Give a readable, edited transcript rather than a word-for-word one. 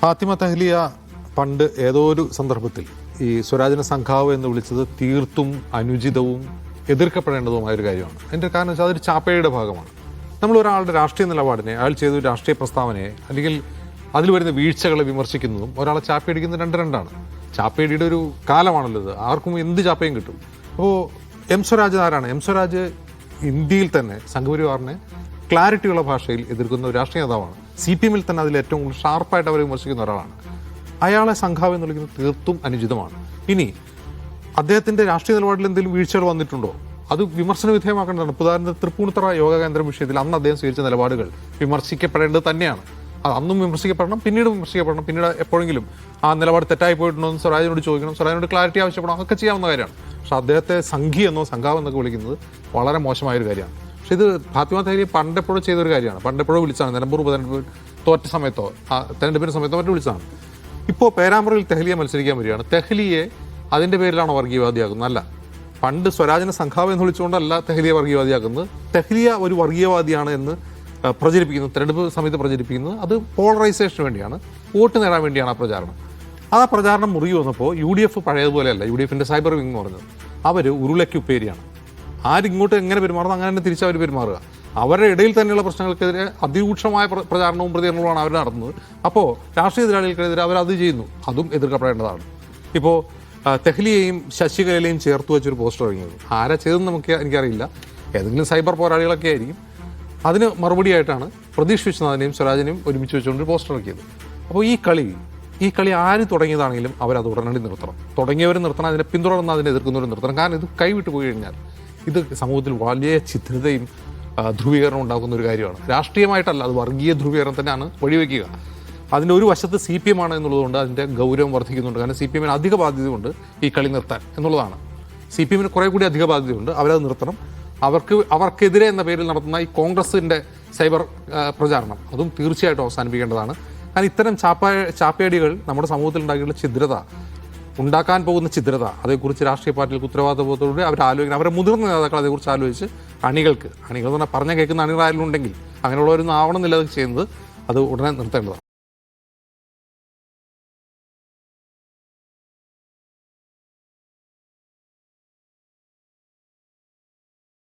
ഫാത്തിമ തെഹ്ലിയ പണ്ട് ഏതോ ഒരു സന്ദർഭത്തിൽ ഈ സ്വരാജിനെ സംഘാവ് എന്ന് വിളിച്ചത് തീർത്തും അനുചിതവും എതിർക്കപ്പെടേണ്ടതുമായ ഒരു കാര്യമാണ്. അതിൻ്റെ കാരണം വെച്ചാൽ അതൊരു ചാപ്പയുടെ ഭാഗമാണ്. നമ്മൾ ഒരാളുടെ രാഷ്ട്രീയ നിലപാടിനെ, അയാൾ ചെയ്ത രാഷ്ട്രീയ പ്രസ്താവനയെ അല്ലെങ്കിൽ അതിൽ വരുന്ന വീഴ്ചകളെ വിമർശിക്കുന്നതും ഒരാളെ ചാപ്പയടിക്കുന്നത് രണ്ടാണ്. ചാപ്പയടിയുടെ ഒരു കാലമാണല്ലോ ഇത്. ആർക്കും എന്ത് ചാപ്പയും കിട്ടും. അപ്പോൾ എം സ്വരാജ് ആരാണ്? എം സ്വരാജ് ഇന്ത്യയിൽ തന്നെ സംഘപരിവാറിനെ ക്ലാരിറ്റിയുള്ള ഭാഷയിൽ എതിർക്കുന്ന ഒരു രാഷ്ട്രീയ നേതാവാണ്. CPM തന്നെ അതിൽ ഏറ്റവും കൂടുതൽ ഷാർപ്പായിട്ട് അവരെ വിമർശിക്കുന്ന ഒരാളാണ്. അയാളെ സംഘാവ് എന്ന് വിളിക്കുന്നത് തീർത്തും അനുചിതമാണ്. ഇനി അദ്ദേഹത്തിൻ്റെ രാഷ്ട്രീയ നിലപാടിൽ എന്തെങ്കിലും വീഴ്ചകൾ വന്നിട്ടുണ്ടോ? അത് വിമർശന വിധേയമാക്കേണ്ടതാണ്. ഉദാഹരണത്തിന് തൃപ്പൂണിത്തുറ യോഗ കേന്ദ്രം വിഷയത്തിൽ അന്ന് അദ്ദേഹം സ്വീകരിച്ച നിലപാടുകൾ വിമർശിക്കപ്പെടേണ്ടത് തന്നെയാണ്. അത് അന്നും വിമർശിക്കപ്പെടണം, പിന്നീട് വിമർശിക്കപ്പെടണം. പിന്നീട് എപ്പോഴെങ്കിലും ആ നിലപാട് തെറ്റായി പോയിട്ടുണ്ടോ എന്ന് സ്വരാജിനോട് ചോദിക്കണം, സ്വരാജിനോട് ക്ലാരിറ്റി ആവശ്യപ്പെടണം. അതൊക്കെ ചെയ്യാവുന്ന കാര്യമാണ്. പക്ഷെ അദ്ദേഹത്തെ സംഘി എന്നോ സംഘാവ് എന്നൊക്കെ വിളിക്കുന്നത് വളരെ മോശമായൊരു കാര്യമാണ്. പക്ഷെ ഇത് ഫാത്തിമ തെഹ്ലിയ പണ്ടെപ്പോഴും ചെയ്തൊരു കാര്യമാണ്. പണ്ടെപ്പോഴും വിളിച്ചാണ്. നിലമ്പൂർ ഉപതെരഞ്ഞെടുപ്പ് തോറ്റ സമയത്തോ തെരഞ്ഞെടുപ്പിൻ്റെ സമയത്തോ മറ്റും വിളിച്ചതാണ്. ഇപ്പോൾ പേരാമ്പ്രയിൽ തെഹ്ലിയ മത്സരിക്കാൻ വരികയാണ്. തെഹ്ലിയെ അതിൻ്റെ പേരിലാണോ വർഗീയവാദിയാക്കുന്നത്? അല്ല. പണ്ട് സ്വരാജിനെ സംഘാവ് എന്ന് വിളിച്ചുകൊണ്ടല്ല തെഹ്ലിയെ വർഗീയവാദിയാക്കുന്നത്. തെഹ്ലിയ ഒരു വർഗീയവാദിയാണ് എന്ന് പ്രചരിപ്പിക്കുന്നത്, തെരഞ്ഞെടുപ്പ് സമയത്ത് പ്രചരിപ്പിക്കുന്നത് അത് പോളറൈസേഷന് വേണ്ടിയാണ്, വോട്ട് നേടാൻ വേണ്ടിയാണ് ആ പ്രചാരണം. ആ പ്രചാരണം മുറിവ് വന്നപ്പോൾ UDF പഴയതുപോലെയല്ല. UDFൻ്റെ സൈബർ വിങ് എന്ന് പറഞ്ഞത് അവർ ഉരുളയ്ക്കുപ്പേരിയാണ്. ആരിങ്ങോട്ട് എങ്ങനെ പെരുമാറുന്നു അങ്ങനെ തന്നെ തിരിച്ചവർ പെരുമാറുക. അവരുടെ ഇടയിൽ തന്നെയുള്ള പ്രശ്നങ്ങൾക്കെതിരെ അതിരൂക്ഷമായ പ്രചാരണവും പ്രതികരണവുമാണ് അവർ നടത്തുന്നത്. അപ്പോൾ രാഷ്ട്രീയ എതിരാളികൾക്കെതിരെ അവരത് ചെയ്യുന്നു. അതും എതിർക്കപ്പെടേണ്ടതാണ്. ഇപ്പോൾ തെഹ്ലിയെയും ശശികലയെയും ചേർത്ത് വെച്ചൊരു പോസ്റ്റർ ഇറങ്ങിയത് ആരാ ചെയ്തെന്ന് എനിക്കറിയില്ല. ഏതെങ്കിലും സൈബർ പോരാളികളൊക്കെ ആയിരിക്കും. അതിന് മറുപടിയായിട്ടാണ് പ്രതീഷ് വിശ്വനാഥിനെയും സ്വരാജിനെയും ഒരുമിച്ച് വെച്ചുകൊണ്ട് പോസ്റ്റർ ഇറക്കിയത്. അപ്പോൾ ഈ കളി ആര് തുടങ്ങിയതാണെങ്കിലും അവരത് ഉടനടി നിർത്തണം. തുടങ്ങിയവർ നിർത്തണം, അതിനെ പിന്തുടർന്ന് അതിനെ എതിർക്കുന്നവർ നിർത്തണം. കാരണം ഇത് കൈവിട്ട് പോയി കഴിഞ്ഞാൽ ഇത് സമൂഹത്തിൽ വലിയ ഛിദ്രതയും ധ്രുവീകരണം ഉണ്ടാക്കുന്ന ഒരു കാര്യമാണ്. രാഷ്ട്രീയമായിട്ടല്ല, അത് വർഗീയ ധ്രുവീകരണം തന്നെയാണ് വഴിവെക്കുക. അതിൻ്റെ ഒരു വശത്ത് CPM ആണ് എന്നുള്ളതുകൊണ്ട് അതിൻ്റെ ഗൗരവം വർദ്ധിക്കുന്നുണ്ട്. കാരണം CPM അധിക ബാധ്യതയുണ്ട് ഈ കളി നിർത്താൻ എന്നുള്ളതാണ്. CPM കുറേ കൂടി അധിക ബാധ്യതയുണ്ട്. അവരത് നിർത്തണം. അവർക്കെതിരെ എന്ന പേരിൽ നടത്തുന്ന ഈ കോൺഗ്രസിൻ്റെ സൈബർ പ്രചാരണം അതും തീർച്ചയായിട്ടും അവസാനിപ്പിക്കേണ്ടതാണ്. കാരണം ഇത്തരം ചാപ്പയടികൾ നമ്മുടെ സമൂഹത്തിൽ ഉണ്ടാക്കിയുള്ള ഉണ്ടാക്കാൻ പോകുന്ന ഛിദ്രത, അതേക്കുറിച്ച് രാഷ്ട്രീയ പാർട്ടികൾക്ക് ഉത്തരവാദിത്വത്തോടെ അവർ ആലോചിക്കണം. അവരെ മുതിർന്ന നേതാക്കൾ അതേക്കുറിച്ച് ആലോചിച്ച് അണികൾ എന്ന് പറഞ്ഞാൽ പറഞ്ഞ കേൾക്കുന്ന അണികളായാലും ഉണ്ടെങ്കിൽ അങ്ങനെയുള്ളവരൊന്നും ആവണമെന്നില്ല അത് ചെയ്യുന്നത്. അത് ഉടനെ നിർത്തേണ്ടതാണ്.